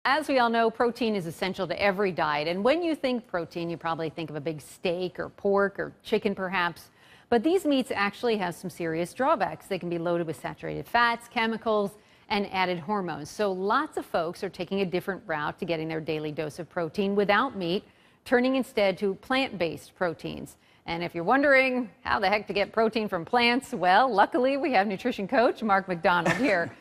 As we all know, protein is essential to every diet. And when you think protein, you probably think of a big steak or pork or chicken perhaps. But these meats actually have some serious drawbacks. They can be loaded with saturated fats, chemicals, and added hormones. So lots of folks are taking a different route to getting their daily dose of protein without meat, turning instead to plant-based proteins. And if you're wondering how the heck to get protein from plants, well, luckily we have nutrition coach Mark McDonald here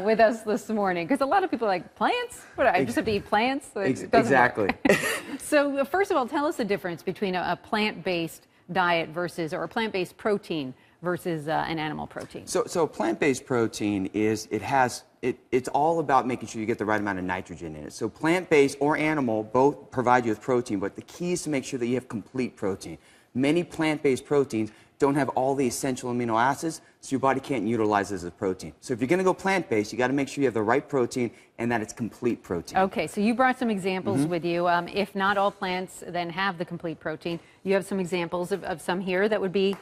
with us this morning. Because a lot of people are like, plants? What, I just have to eat plants? Exactly. So first of all, tell us the difference between a plant-based diet versus, or a plant-based protein versus an animal protein. So plant-based protein is, it's all about making sure you get the right amount of nitrogen in it. So plant-based or animal both provide you with protein, but the key is to make sure that you have complete protein. Many plant-based proteins don't have all the essential amino acids, so your body can't utilize this as protein. So if you're going to go plant-based, you got to make sure you have the right protein and that it's complete protein. Okay, so you brought some examples with you. If not all plants then have the complete protein, you have some examples of some here that would be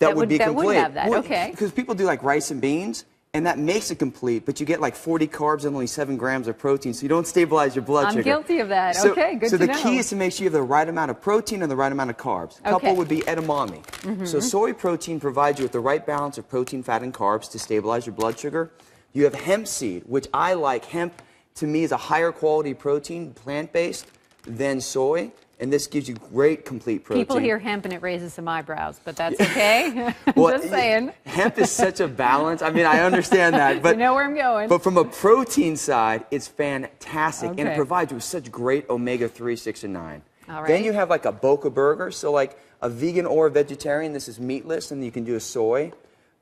that would have that. Well, okay. Because people do like rice and beans, and that makes it complete, but you get like 40 carbs and only 7 grams of protein, so you don't stabilize your blood sugar. I'm guilty of that. So, okay, good to know. So the key is to make sure you have the right amount of protein and the right amount of carbs. A couple would be edamame. So soy protein provides you with the right balance of protein, fat, and carbs to stabilize your blood sugar. You have hemp seed, which I like. Hemp, to me, is a higher quality protein, plant-based, than soy. And this gives you great complete protein. People hear hemp and it raises some eyebrows, but that's okay. Well, just saying. Hemp is such a balance. I mean, I understand that. But, you know where I'm going. But from a protein side, it's fantastic. Okay. And it provides you with such great omega-3, 6, and 9. All right. Then you have like a Boca burger. So like a vegan or a vegetarian, this is meatless, and you can do a soy.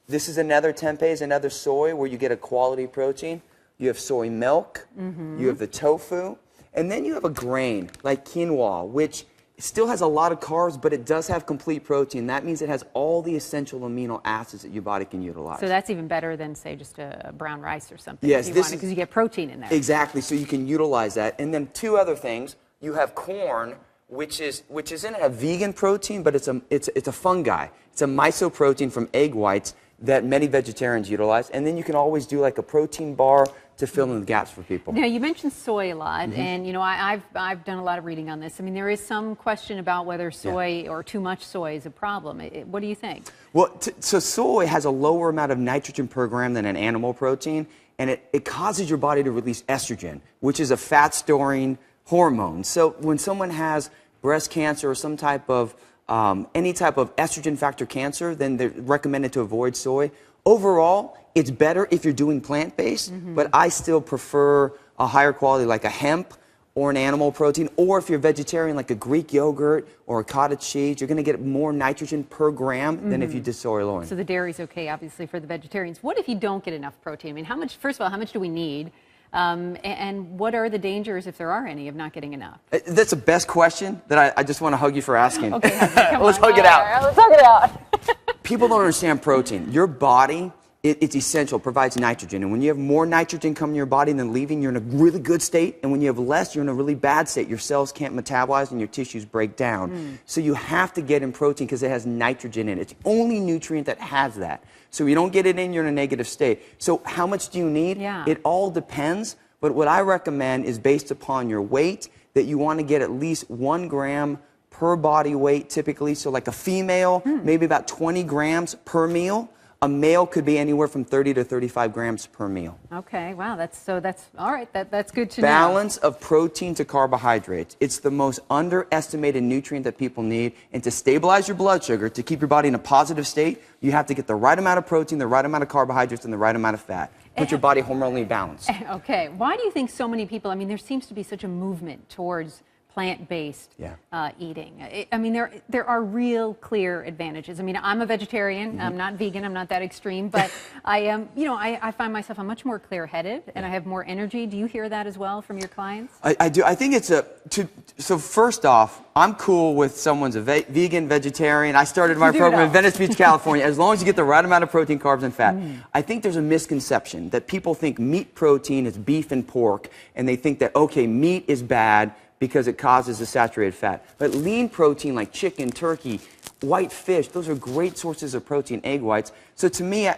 This is another tempeh, is another soy where you get a quality protein. You have soy milk. You have the tofu. And then you have a grain like quinoa, which still has a lot of carbs, but it does have complete protein. That means it has all the essential amino acids that your body can utilize. So that's even better than, say, just a brown rice or something. Yes, because you get protein in there. Exactly, so you can utilize that. And then two other things. You have corn, which isn't a vegan protein, but it's a fungi. It's a mysoprotein from egg whites that many vegetarians utilize. And then you can always do like a protein bar to fill in the gaps for people. Now, you mentioned soy a lot, and you know I've done a lot of reading on this. I mean, there is some question about whether soy or too much soy is a problem. What do you think? Well, so soy has a lower amount of nitrogen per gram than an animal protein, and it causes your body to release estrogen, which is a fat-storing hormone. So when someone has breast cancer or some type of any type of estrogen factor cancer, then they're recommended to avoid soy. Overall, it's better if you're doing plant-based, but I still prefer a higher quality like a hemp or an animal protein, or if you're vegetarian like a Greek yogurt or a cottage cheese, you're going to get more nitrogen per gram than if you did soy alone. So the dairy's okay, obviously, for the vegetarians. What if you don't get enough protein? I mean, how much, first of all, how much do we need? And what are the dangers, if there are any, of not getting enough? That's the best question that I just want to hug you for asking. Okay, let's hug it out. Right, let's hug it out. People don't understand protein. Your body, it's essential, provides nitrogen. And when you have more nitrogen coming to your body than leaving, you're in a really good state. And when you have less, you're in a really bad state. Your cells can't metabolize and your tissues break down. So you have to get in protein because it has nitrogen in it. It's the only nutrient that has that. So if you don't get it in, you're in a negative state. So how much do you need? Yeah. It all depends. But what I recommend is based upon your weight, that you want to get at least 1 gram per body weight typically. So like a female, maybe about 20 grams per meal. A male could be anywhere from 30 to 35 grams per meal. Okay, wow, that's all right, that's good to know. Balance of protein to carbohydrates. It's the most underestimated nutrient that people need. And to stabilize your blood sugar, to keep your body in a positive state, you have to get the right amount of protein, the right amount of carbohydrates, and the right amount of fat. Put your body hormonally balanced. Okay, why do you think so many people, I mean, there seems to be such a movement towards plant-based eating. I mean, there are real clear advantages. I mean, I'm a vegetarian. I'm not vegan. I'm not that extreme, but I am. You know, I find myself I'm much more clear-headed and I have more energy. Do you hear that as well from your clients? I do. I think it's so first off, I'm cool with someone's a vegan, vegetarian. I started my program in Venice Beach, California. As long as you get the right amount of protein, carbs, and fat. I think there's a misconception that people think meat protein is beef and pork, and they think that okay, meat is bad because it causes the saturated fat. But lean protein like chicken, turkey, white fish, those are great sources of protein, egg whites. So to me,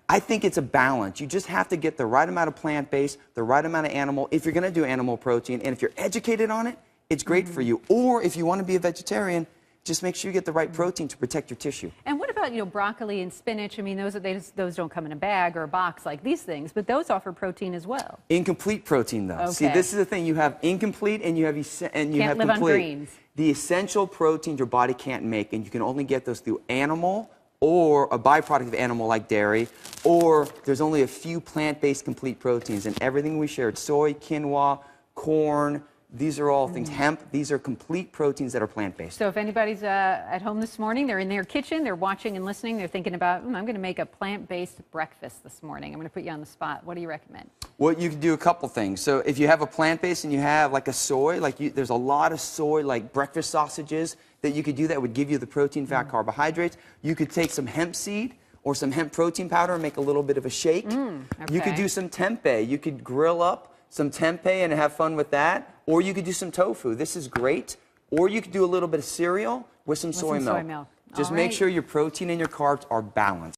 I think it's a balance. You just have to get the right amount of plant-based, the right amount of animal, if you're going to do animal protein. And if you're educated on it, it's great for you. Or if you want to be a vegetarian, just make sure you get the right protein to protect your tissue. And what about, broccoli and spinach? I mean, those don't come in a bag or a box like these things, but those offer protein as well. Incomplete protein, though. Okay. See, this is the thing. You have incomplete and you have Can't live complete. on greens. The essential proteins your body can't make, and you can only get those through animal or a byproduct of animal like dairy, or there's only a few plant-based complete proteins. And everything we shared, soy, quinoa, corn, these are all things, hemp, these are complete proteins that are plant-based. So if anybody's at home this morning, they're in their kitchen, they're watching and listening, they're thinking about, I'm going to make a plant-based breakfast this morning. I'm going to put you on the spot. What do you recommend? Well, you can do a couple things. So if you have a plant-based and you have like a soy, there's a lot of soy, like breakfast sausages, that you could do that would give you the protein, fat, carbohydrates. You could take some hemp seed or some hemp protein powder and make a little bit of a shake. You could do some tempeh. You could grill up some tempeh and have fun with that. Or you could do some tofu. This is great. Or you could do a little bit of cereal with some soy milk. milk. Just All make right. sure your protein and your carbs are balanced.